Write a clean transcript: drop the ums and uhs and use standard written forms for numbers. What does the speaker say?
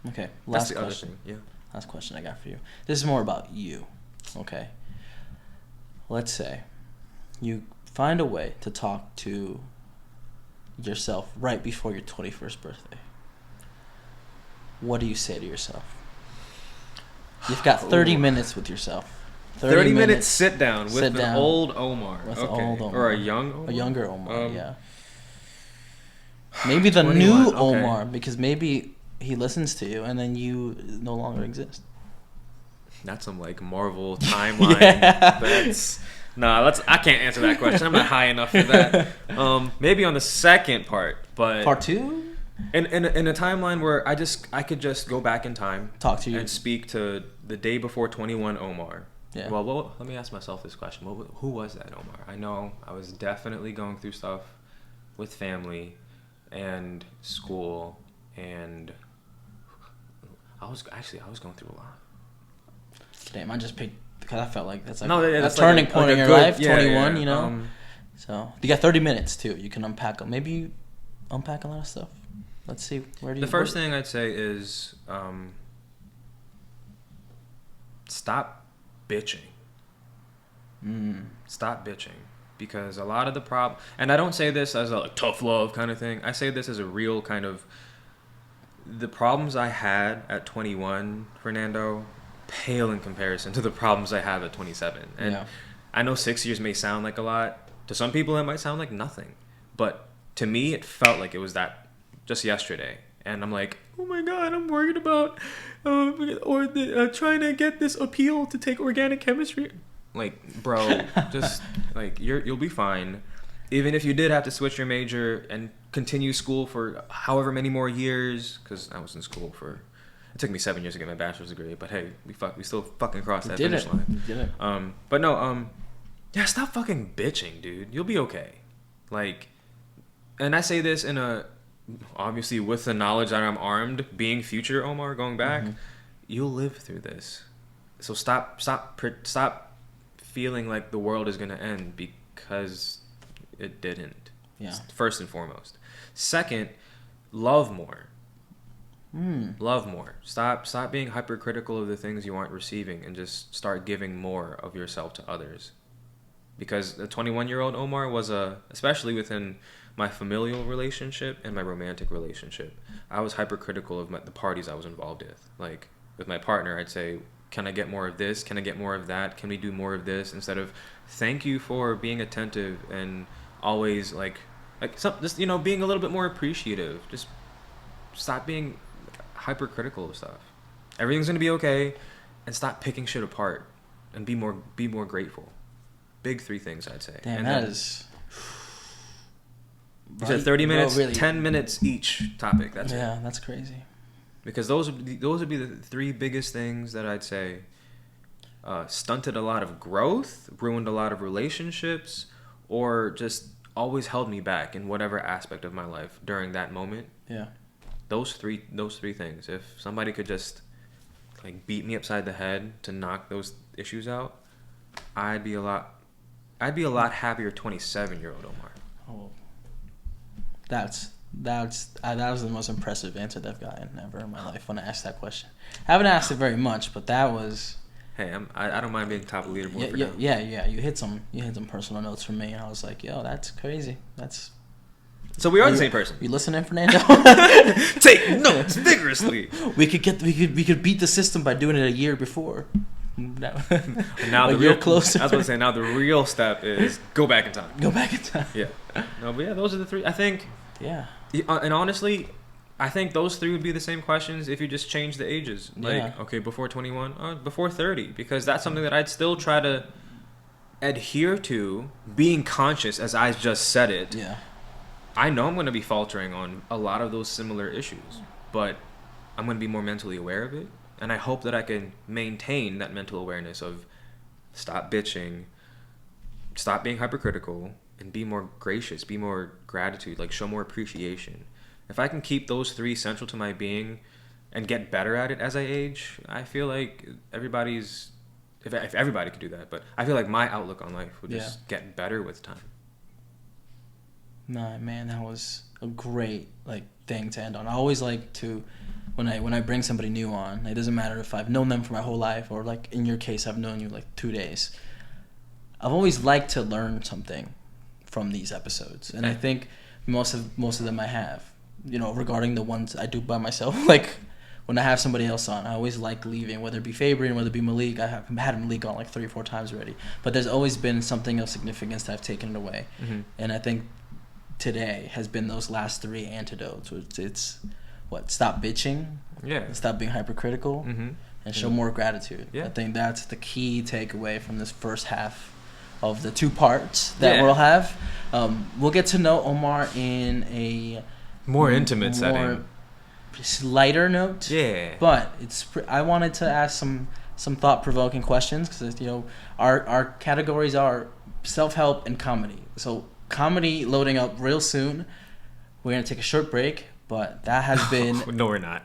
Okay, That's last the other question. thing. Yeah. Last question I got for you. This is more about you. Okay. Let's say you find a way to talk to yourself right before your 21st birthday. What do you say to yourself? You've got 30 minutes with yourself. 30 minutes sit down with Sit an down old Omar. with Okay. old Omar. Or a young Omar? A younger Omar, yeah. Maybe the 21, new okay. Omar, because maybe he listens to you and then you no longer exist. That's some like Marvel timeline. I can't answer that question. I'm not high enough for that. Maybe on the second part, but Part 2? in a timeline where I could just go back in time, Talk to you and speak to the day before 21 Omar. Yeah. Well, let me ask myself this question: who was that Omar? I know I was definitely going through stuff with family and school, and I was going through a lot. Damn, I just picked because I felt like that's like that's a turning like point like in a your good- life. yeah, 21, yeah. you know. So you got 30 minutes too. You can unpack. Maybe you unpack a lot of stuff. Let's see. The first thing I'd say is stop bitching. Stop bitching. Because a lot of the problem, and I don't say this as a tough love kind of thing. I say this as a real kind of, the problems I had at 21, Fernando, pale in comparison to the problems I have at 27. And Yeah. I know 6 years may sound like a lot. To some people, it might sound like nothing. But to me, it felt like it was that just yesterday. And I'm like, oh my God, I'm worried about trying to get this appeal to take organic chemistry. Like, bro, just like you'll be fine. Even if you did have to switch your major and continue school for however many more years, because I was in school for, it took me 7 years to get my bachelor's degree. But hey, we still fucking crossed that finish line. You did it. But no, yeah, stop fucking bitching, dude. You'll be okay. Like, and I say this in a, obviously with the knowledge that I'm armed, being future Omar going back, you'll live through this. So stop feeling like the world is going to end, because it didn't. Yeah. First and foremost. Second, love more. Love more. Stop being hypercritical of the things you aren't receiving, and just start giving more of yourself to others. Because the 21-year-old Omar was especially within my familial relationship and my romantic relationship, I was hypercritical of the parties I was involved with. Like, with my partner, I'd say, can I get more of this? Can I get more of that? Can we do more of this? Instead of, thank you for being attentive and always just, being a little bit more appreciative. Just stop being hypercritical of stuff. Everything's gonna be okay, and stop picking shit apart, and be more grateful. Big 3 things, I'd say. Damn, and that then, is. You said 30 minutes, really, 10 minutes each topic. That's it. Yeah, that's crazy. Because those would be the 3 biggest things that I'd say stunted a lot of growth, ruined a lot of relationships, or just always held me back in whatever aspect of my life during that moment. Yeah. Those three things. If somebody could just like beat me upside the head to knock those issues out, I'd be a lot happier 27-year-old Omar. Oh. That was the most impressive answer that I've gotten ever in my life when I asked that question. I haven't asked it very much, but that was. Hey, I don't mind being top of the leaderboard. Yeah. You hit some personal notes from me, and I was like, yo, that's crazy. That's. So we are the same person. You listening, Fernando? Take notes vigorously. We could beat the system by doing it a year before. Now a year closer. I was going to say, now the real step is go back in time. Go back in time. Yeah. No, but yeah, those are the 3. I think. Yeah. And honestly, I think those 3 would be the same questions if you just change the ages. Like, okay, before 21, before 30, because that's something that I'd still try to adhere to, being conscious as I just said it. Yeah. I know I'm going to be faltering on a lot of those similar issues, but I'm going to be more mentally aware of it. And I hope that I can maintain that mental awareness of stop bitching, stop being hypercritical, and be more gracious, be more gratitude, like show more appreciation. If I can keep those 3 central to my being and get better at it as I age, I feel like if everybody could do that, but I feel like my outlook on life would just get better with time. Nah, man, that was a great thing to end on. I always like to when I bring somebody new on, it doesn't matter if I've known them for my whole life or like in your case I've known you like 2 days. I've always liked to learn something from these episodes, and I think most of them I have. Regarding the ones I do by myself, like when I have somebody else on, I always like leaving, whether it be Fabian, whether it be Malik. I have had Malik on like 3 or 4 times already, but there's always been something of significance that I've taken away, and I think today has been those last 3 antidotes. It's what, stop bitching, stop being hypercritical, and show more gratitude. I think that's the key takeaway from this first half of the 2 parts that we'll have. We'll get to know Omar in a more intimate setting, lighter note. But I wanted to ask some thought-provoking questions because our categories are self-help and comedy. So comedy loading up real soon. We're gonna take a short break, but that has been no, we're not.